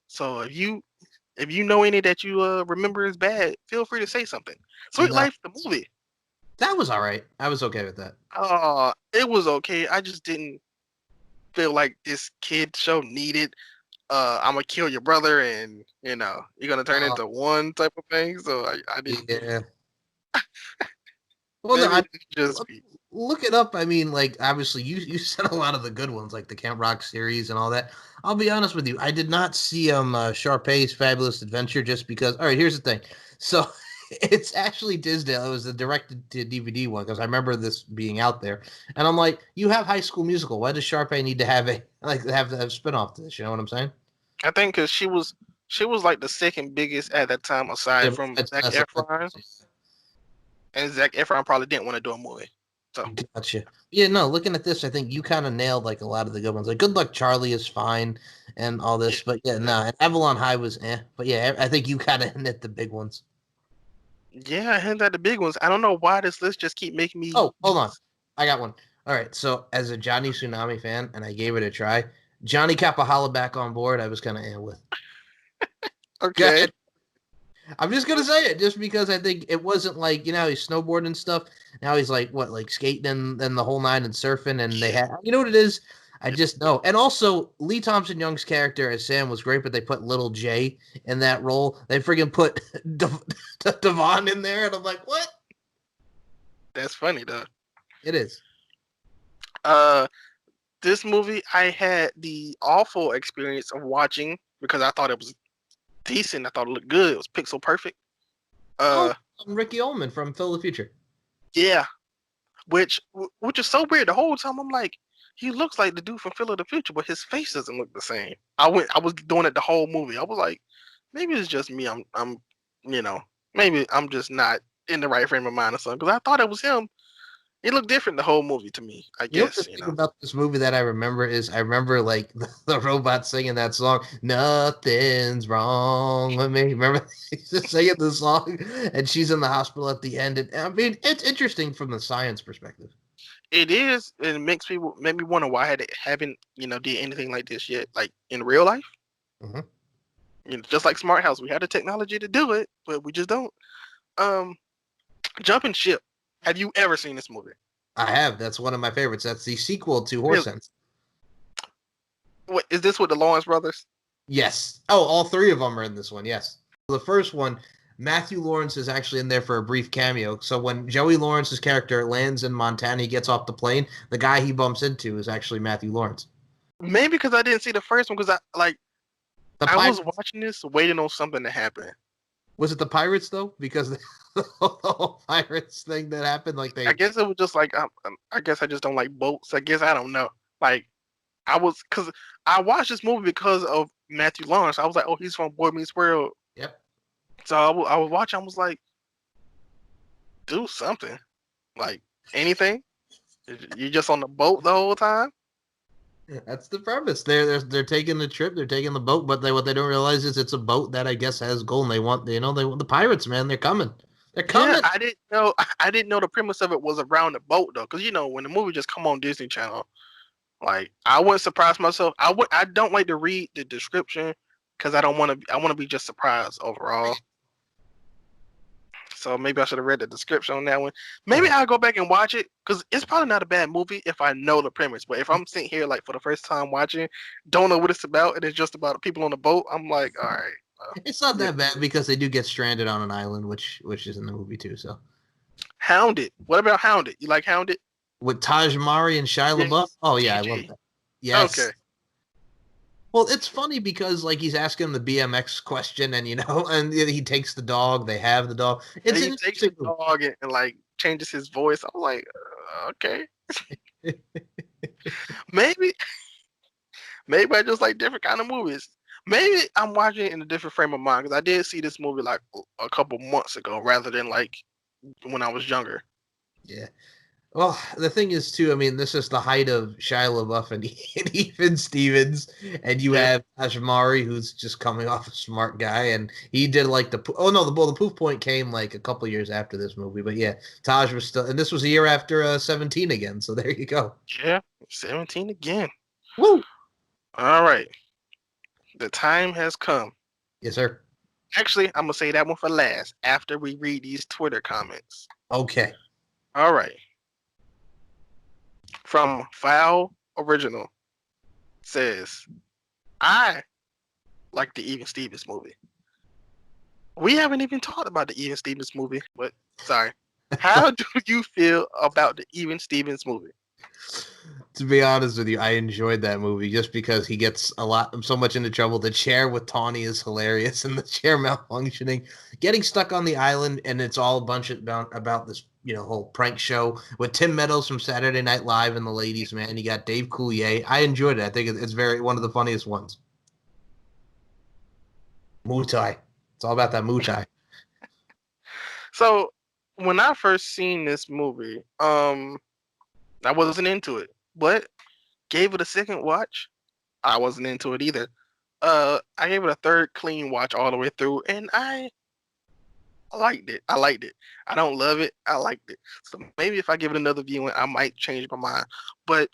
So if you know any that you remember is bad, feel free to say something. Sweet No, Life, the movie. that was all right. I was okay with that. It was okay. I just didn't feel like this kid show needed. I'm gonna kill your brother, and you're gonna turn Uh, into one type of thing. So I didn't. yeah. Well, no, Maybe I it just be. look it up. I mean, like obviously you said a lot of the good ones, like the Camp Rock series and all that. I'll be honest with you, I did not see Sharpay's Fabulous Adventure just because. All right, here's the thing. So it's actually Disney. It was the directed to DVD one because I remember this being out there, and I'm like, you have High School Musical. Why does Sharpay need to have a spinoff to this? You know what I'm saying? I think because she was like the second biggest at that time, Yeah, aside from Zac that's Efron, and Zac Efron probably didn't want to do a movie. So gotcha. Yeah, no, looking at this, I think you kind of nailed like a lot of the good ones. Like Good Luck Charlie is fine and all yeah, this, but yeah, yeah, no, and Avalon High was But yeah, I think you kind of hit the big ones. yeah. I hinted at the big ones. I don't know why this list just keep making me. Oh, hold on. I got one. All right, so as a Johnny Tsunami fan, and I gave it a try, Johnny Capahala back on board, I was kind of with. Go Okay. ahead. I'm just gonna say it just because I think it wasn't like he's snowboarding and stuff. Now he's like what like skating and the whole nine and surfing and they Yeah, had what it is. I yeah. just know. And also Lee Thompson Young's character as Sam was great, but they put Little J in that role. They friggin' put Devon in there, and I'm like, what? That's funny though. It is. Uh, this movie I had the awful experience of watching because I thought it was decent. I thought it looked good. It was pixel perfect. Oh, Uh, Ricky Ullman from Phil the Future. yeah, which is so weird. The whole time I'm like, he looks like the dude from Phil of the Future, but his face doesn't look the same. I was doing it the whole movie. I was like, maybe it's just me. You know, maybe I'm just not in the right frame of mind or something. Because I thought it was him. He looked different the whole movie to me. I You know what the guess thing about this movie that I remember is I remember like the robot singing that song, "Nothing's wrong with me." Remember he's just singing the song, and she's in the hospital at the end. And I mean, it's interesting from the science perspective. it is. It makes people make me wonder why haven't did anything like this yet, like in real life. Mhm. Just like Smart House, we had the technology to do it, but we just don't. Um, Jumping Ship. Have you ever seen this movie? I have. That's one of my favorites. That's the sequel to Horse Really? Sense. What is this with the Lawrence brothers? Yes. Oh, all three of them are in this one. Yes. The first one, Matthew Lawrence is actually in there for a brief cameo. So when Joey Lawrence's character lands in Montana, he gets off the plane. The guy he bumps into is actually Matthew Lawrence. Maybe because I didn't see the first one because The I was Pirates. watching this waiting on something to happen. Was it the Pirates though? Because the whole Pirates thing that happened, like I they. guess it was just like I guess I just don't like boats. I guess I don't know. Like because I watched this movie because of Matthew Lawrence. I was like, oh, he's from Boy Meets World. Yep. So I was watching. I was like, do something, like anything. You just on the boat the whole time. That's the premise. They're taking the trip. They're taking the boat, but what they don't realize is it's a boat that I guess has gold. And they want the pirates, man. They're coming. They're Yeah, coming. I didn't know. I didn't know the premise of it was around the boat though, because when the movie just come on Disney Channel, like I wouldn't surprise myself. I don't like to read the description because I don't want to. I want to be just surprised overall. So maybe I should have read the description on that one. Maybe Yeah. I'll go back and watch it because it's probably not a bad movie if I know the premise. But if I'm sitting here like for the first time watching, don't know what it's about, and it's just about people on the boat, I'm like, all right, It's not yeah. that bad because they do get stranded on an island, which is in the movie too. So Hounded. What about Hounded? You like Hounded? with Taj Mahal and Shia Yeah, LaBeouf. Oh yeah, I love TJ. that. Yes. Okay. Well, it's funny because like he's asking the BMX question, and and he takes the dog. They have the dog. And It's he an takes the interesting movie. dog and like changes his voice. I was like, okay, maybe, maybe I just like different kind of movies. Maybe I'm watching it in a different frame of mind because I did see this movie like a couple months ago rather than like when I was younger. Yeah. Well, the thing is, too, I mean, this is the height of Shia LaBeouf and Even Stevens, and you Yeah. have Ajmari, who's just coming off a smart guy, and he did like oh no, the Poof Point came like a couple years after this movie, but yeah, Taj was still, and this was a year after 17 again, so there you go. Yeah. 17 again. Woo! All right. The time has come. Yes, sir. Actually, I'm gonna say that one for last after we read these Twitter comments. Okay. All right. From Foul Original says, I like the Even Stevens movie. We haven't even talked about the Even Stevens movie, but sorry. How do you feel about the Even Stevens movie? To be honest with you, I enjoyed that movie just because he gets so much into trouble. The chair with Tawny is hilarious, and the chair malfunctioning, getting stuck on the island, and it's all a bunch about this, whole prank show with Tim Meadows from Saturday Night Live and the ladies. Man, you got Dave Coulier. I enjoyed it. I think it's one of the funniest ones. Muay Thai. It's all about that Muay Thai. So when I first seen this movie, I wasn't into it, but gave it a second watch. I wasn't into it either. I gave it a third clean watch all the way through, and I liked it. I liked it. I don't love it. I liked it. So maybe if I give it another viewing, I might change my mind. But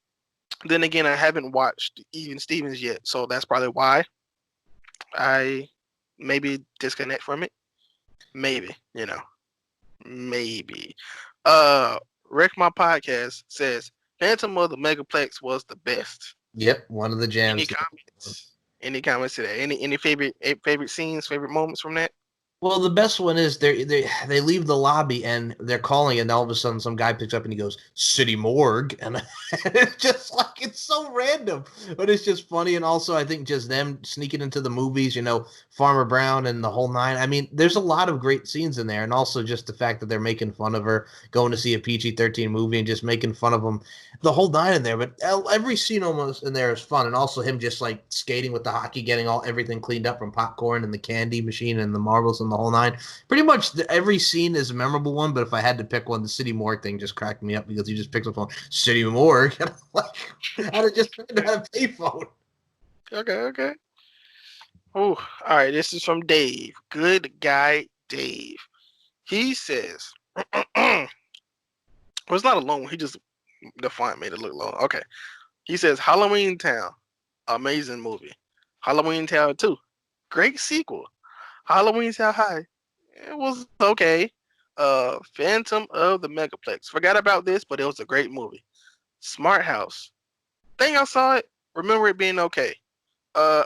then again, I haven't watched Even Stevens yet, so that's probably why I maybe disconnect from it. Maybe, maybe. Wreck My Podcast says Phantom of the Megaplex was the best. Yep, one of the Any jams. comments? Any comments to that? Any favorite scenes, favorite moments from that? Well, the best one is they leave the lobby and they're calling, and all of a sudden some guy picks up and he goes, "City Morgue," and it's just like it's so random, but it's just funny. And also, I think just them sneaking into the movies, Farmer Brown and the whole nine. I mean, there's a lot of great scenes in there, and also just the fact that they're making fun of her going to see a PG-13 movie and just making fun of them, the whole nine in there. But every scene almost in there is fun, and also him just like skating with the hockey, getting everything cleaned up from popcorn and the candy machine and the marbles and the whole nine. Pretty much every scene is a memorable one, but if I had to pick one, the City Morgue thing just cracked me up because he just picks up on City Morgue. And I'm like, I just had a payphone. Okay. Oh, all right. This is from Dave. Good guy, Dave. He says, well, it's not a long one. He just, the font made it look long. Okay. He says, Halloweentown, amazing movie. Halloweentown 2, great sequel. Halloweentown High, it was okay. Phantom of the Megaplex, forgot about this, but it was a great movie. Smart House, think I saw it, remember it being okay. Uh,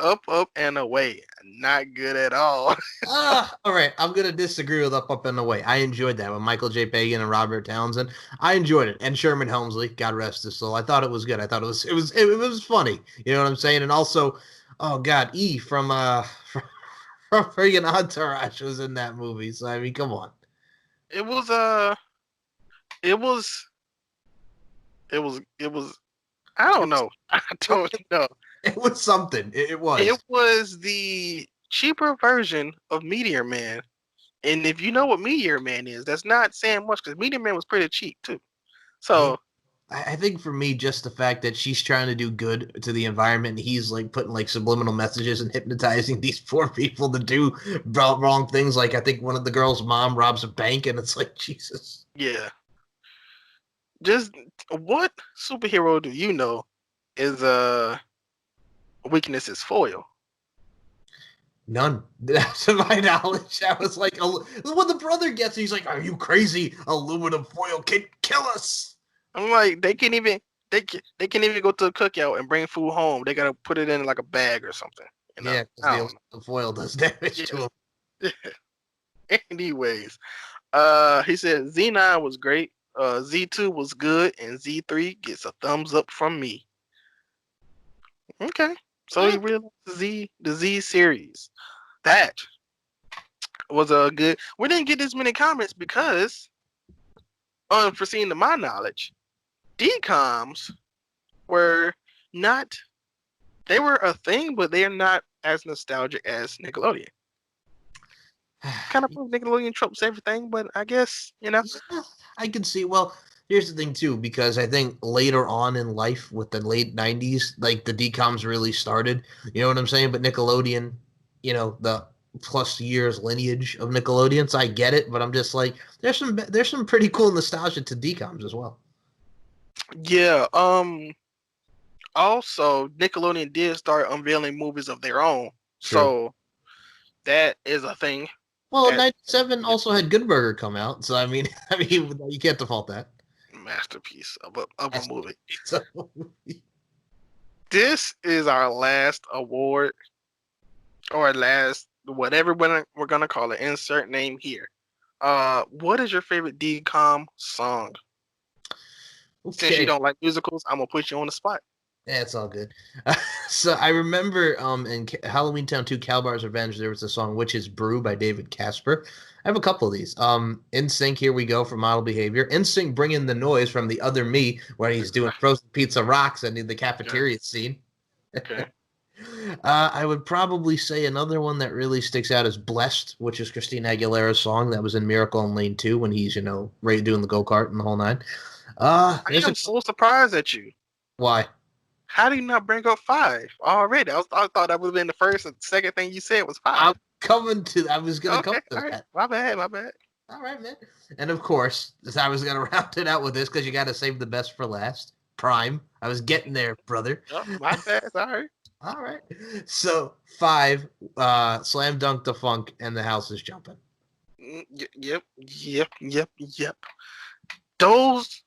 Up and Away, not good at all. All right. I'm gonna disagree with Up and Away. I enjoyed that with Michael J. Pagan and Robert Townsend. I enjoyed it, and Sherman Helmsley, God rest his soul. I thought it was good. I thought it was funny. You know what I'm saying? And also, oh God, E from freaking Entourage was in that movie. So I mean, come on. It was it was it was I don't know. I don't know. It was something. It was. It was the cheaper version of Meteor Man. And if you know what Meteor Man is, that's not saying much because Meteor Man was pretty cheap too. So I think for me, just the fact that she's trying to do good to the environment, and he's like putting like subliminal messages and hypnotizing these poor people to do wrong things. Like I think one of the girls' mom robs a bank, and it's like Jesus. yeah. Just what superhero do you know is weakness is foil? None. To my knowledge, I was like, when the brother gets, he's like, "Are you crazy? Aluminum foil can kill us." I'm like they can even go to a cookout and bring food home. They gotta put it in like a bag or something. Yeah, because the foil does damage to him. Anyways, he said Z9 was great. Z2 was good, and Z3 gets a thumbs up from me. Okay, so he really likes the Z series. That was a good. We didn't get as many comments because, unforeseen to my knowledge, DCOMs were not. They were a thing, but they are not as nostalgic as Nickelodeon. Kind of Nickelodeon tropes everything, but I guess. I can see. Well, here's the thing too, because I think later on in life, with the late '90s, like the DCOMs really started. You know what I'm saying? But Nickelodeon, the plus years lineage of Nickelodeon, so I get it. But I'm just like, there's some pretty cool nostalgia to DCOMs as well. Yeah. Also, Nickelodeon did start unveiling movies of their own, True. so that is a thing. Well, That '97 also had Good Burger come out, so I mean, you can't default that. masterpiece of a movie. So, This is our last award, or last whatever we're gonna call it. Insert name here. What is your favorite DCOM song? Since you okay. don't like musicals, I'm gonna put you on the spot. Yeah, it's all good. So I remember in Halloweentown 2 Calabar's Revenge, there was a song Witch's Brew by David Casper. I have a couple of these. NSYNC, Here We Go, from Model Behavior. NSYNC, Bring in the Noise, from The Other Me, where he's doing frozen pizza rocks and in the Okay. cafeteria scene. Okay. I would probably say another one that really sticks out is Blessed, which is Christina Aguilera's song that was in Miracle on Lane 2 when he's, right doing the go-kart and the whole nine. I There's a am so surprised at you. why? How do you not bring up five already? I thought that would have been the first and second thing you said was I'm five. I was gonna come Okay, to all right. that. My bad, my bad. All right, man. And of course, I was gonna round it out with this because you got to save the best for last. Prime. I was getting there, brother. Oh, my bad, sorry. All right. So 5, Slam Dunk the Funk, and the house is jumping. Yep. Those,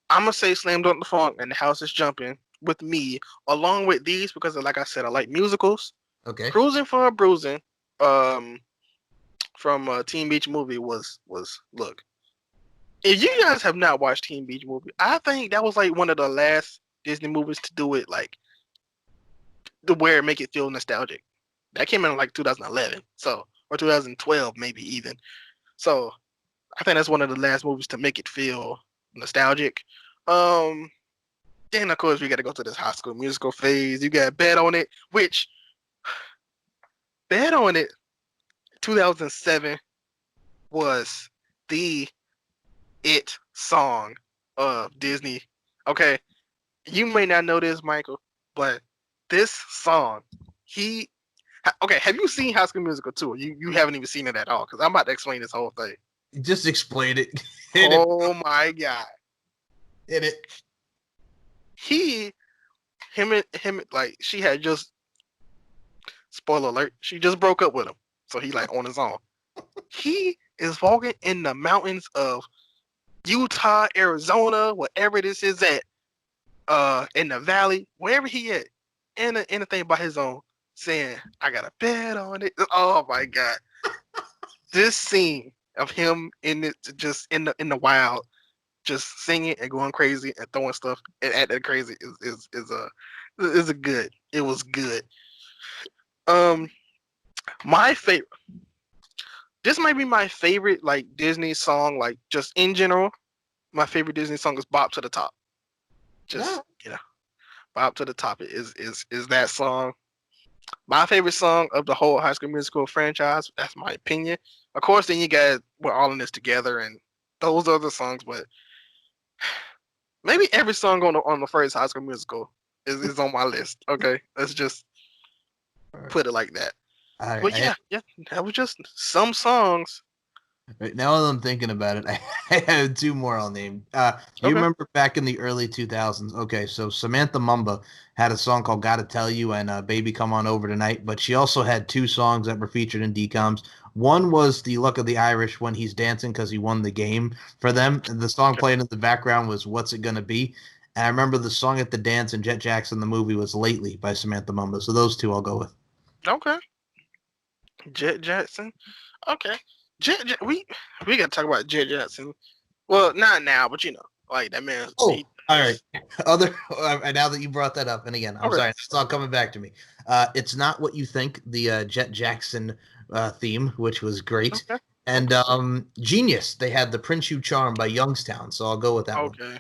I'm gonna say Slam Dunk the Funk and the House is Jumping with me, along with these because, like I said, I like musicals. Okay. Cruising for a Bruising, um, from Teen Beach Movie was look. If you guys have not watched Teen Beach Movie, I think that was like one of the last Disney movies to do it, like to where it make it feel nostalgic. That came in like 2011, so or 2012 maybe even. So I think that's one of the last movies to make it feel nostalgic. Um, then of course we got to go to this High School Musical phase. You got Bet on It, which Bet on It 2007 was the it song of Disney. Okay, you may not know this, Michael, but this song, he okay. Have you seen High School Musical 2? You haven't even seen it at all because I'm about to explain this whole thing. Just explain it. Hit it. Oh my god, Hit it. he him like she had just spoiler alert, she just broke up with him, so he like on his own. He is walking in the mountains of Utah, Arizona, wherever this is at, in the valley, wherever he at, and anything by his own, saying, "I got a bet on it." Oh my god, this scene of him in it, just in the wild, just singing and going crazy and throwing stuff and acting crazy is a good. It was good. Um, my favorite. This might be my favorite like Disney song, like just in general. My favorite Disney song is "Bop to the Top." Just "Bop to the Top" is that song. My favorite song of the whole High School Musical franchise. That's my opinion. Of course, then you got "We're All in This Together" and those other songs, but maybe every song on the first High School Musical is on my list. Okay, let's just put it like that. All But right. yeah, that was just some songs. Right now that I'm thinking about it, I have two more I'll name. Do you Okay. remember back in the early 2000s? Okay, so Samantha Mumba had a song called "Gotta Tell You" and "Baby Come On Over Tonight," but she also had two songs that were featured in DComs. One was "The Luck of the Irish" when he's dancing because he won the game for them. And the song Okay. playing in the background was "What's It Gonna Be." And I remember the song at the dance in Jet Jackson the movie was "Lately" by Samantha Mumba. So those two I'll go with. Okay. Jet Jackson. Okay. We gotta talk about Jet Jackson. Well, not now, but like that man. Oh, all right. Other now that you brought that up, and again, I'm Okay. sorry, it's all coming back to me. It's not what you think. The Jet Jackson theme, which was great, Okay. and Okay. Genius. They had the Prince You Charm by Youngstown, so I'll go with that one. Okay.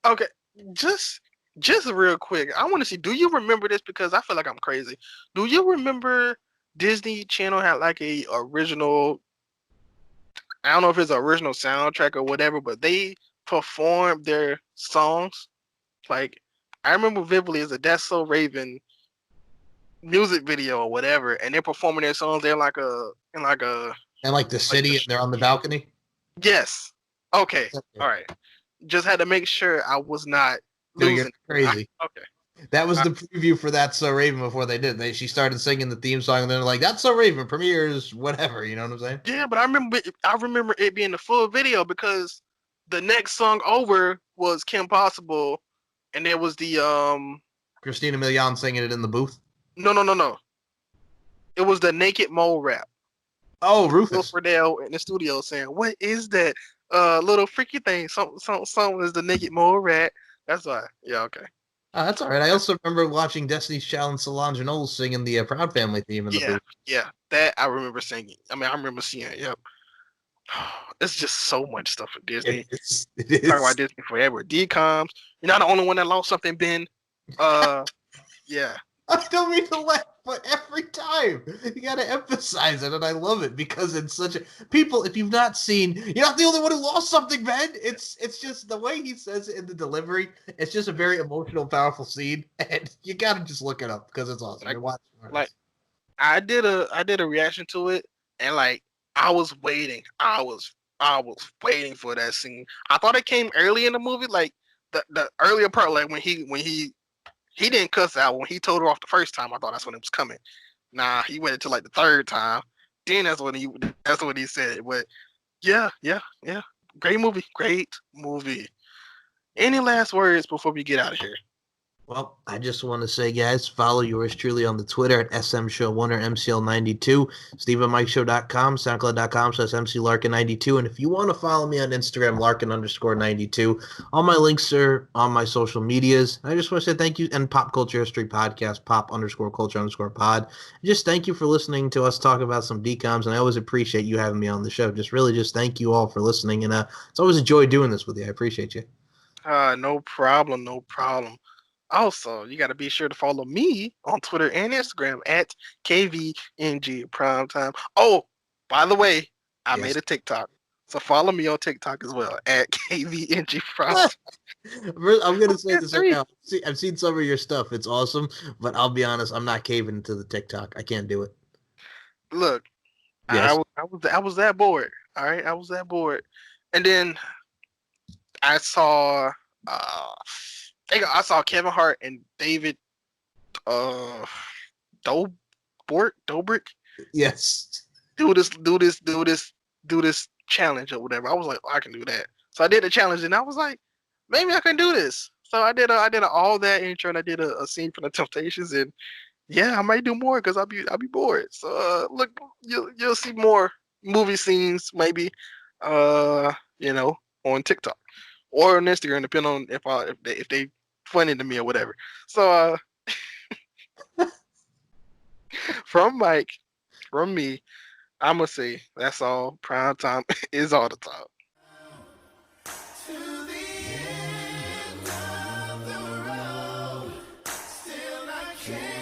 Okay. Just just real quick, I want to see. Do you remember this? Because I feel like I'm crazy. Do you remember Disney Channel had like a original I don't know if it's an original soundtrack or whatever, but they performed their songs. Like I remember vividly as a That's So Raven music video or whatever, and they're performing their songs. They're like a And like the like city, and they're on the balcony. yes. Okay. All right. Just had to make sure I was not Dude, you're losing. crazy. Okay. That was the preview for That's So Raven before they did. She started singing the theme song, and then they're like, "That's So Raven premieres whatever." You know what I'm saying? Yeah, but I remember it being the full video because the next song over was Kim Possible, and there was the Christina Milian singing it in the booth. no. It was the Naked Mole rap. Oh, Will Rufus. Friedle in the studio saying, "What is that little freaky thing? Something is the Naked Mole rap." That's why. Yeah, okay. Oh, that's all right. I also remember watching Destiny's Child and Solange Knowles singing the Proud Family theme in the Yeah, booth. yeah. That I remember singing. I mean, I remember seeing it. Yep. It's just so much stuff at Disney. It Talk is. about Disney forever. DCOMs. You're not the only one that lost something, Ben. Yeah. I don't mean to laugh, but every time you got to emphasize it, and I love it because it's such a people. If you've not seen, you're not the only one who lost something, Ben. It's just the way he says it in the delivery. It's just a very emotional, powerful scene, and you got to just look it up because it's awesome. You're watching. Like I did a reaction to it, and like I was waiting. I was waiting for that scene. I thought it came early in the movie, like the earlier part, like when he didn't cuss out when he told her off the first time. I thought that's when it was coming. Nah, he waited till like the third time. Then that's when he said it. But yeah. Great movie. Great movie. Any last words before we get out of here? Well, I just want to say, guys, follow yours truly on the Twitter at smshow1 or mcl92, stephenmikeshow.com, soundcloud.com/mclarkin92. And if you want to follow me on Instagram, larkin_92, all my links are on my social medias. I just want to say thank you, and Pop Culture History Podcast, pop_culture_pod. Just thank you for listening to us talk about some DCOMs, and I always appreciate you having me on the show. Just thank you all for listening, and it's always a joy doing this with you. I appreciate you. No problem. No problem. Also, you got to be sure to follow me on Twitter and Instagram at KVNG Primetime. Oh, by the way, I made a TikTok. So follow me on TikTok as well at KVNG Primetime. I'm going to say this right now. I've seen some of your stuff. It's awesome. But I'll be honest, I'm not caving into the TikTok. I can't do it. Look, Yes. I was that bored. All right, I was that bored. And then I saw I saw Kevin Hart and David Dobrik Yes. do this challenge or whatever. I was like, oh, I can do that. So I did the challenge, and I was like, maybe I can do this. So I did all that intro, and I did a scene from the Temptations, and yeah, I might do more because I'll be bored. So look, you'll see more movie scenes maybe, on TikTok or on Instagram, depending on if they funny to me or whatever. So from Mike, from me, I'm gonna say that's all. Prime time is all the time. To the end of the road, still I can't.